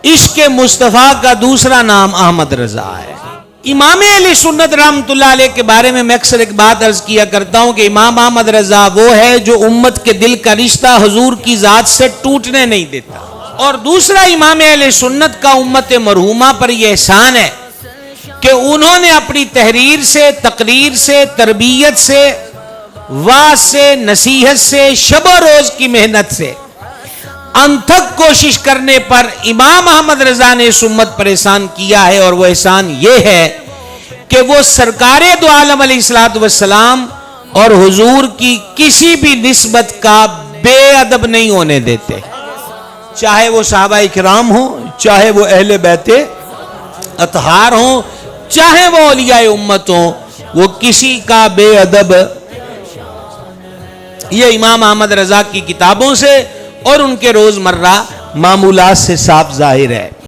عشق مصطفیٰ کا دوسرا نام احمد رضا ہے۔ امام اہل سنت رحمۃ اللہ علیہ کے بارے میں اکثر ایک بات عرض کیا کرتا ہوں کہ امام احمد رضا وہ ہے جو امت کے دل کا رشتہ حضور کی ذات سے ٹوٹنے نہیں دیتا، اور دوسرا امام اہل سنت کا امت مرحومہ پر یہ احسان ہے کہ انہوں نے اپنی تحریر سے، تقریر سے، تربیت سے، واعظ سے، نصیحت سے، شب و روز کی محنت سے انتھک کوشش کرنے پر امام احمد رضا نے اس امت پر احسان کیا ہے، اور وہ احسان یہ ہے کہ وہ سرکار دو عالم علیہ الصلوۃ والسلام اور حضور کی کسی بھی نسبت کا بے ادب نہیں ہونے دیتے، چاہے وہ صحابہ کرام ہوں، چاہے وہ اہل بیت اطہار ہوں، چاہے وہ اولیاء امت ہوں، وہ کسی کا بے ادب۔ یہ امام احمد رضا کی کتابوں سے اور ان کے روزمرہ معمولات سے صاف ظاہر ہے۔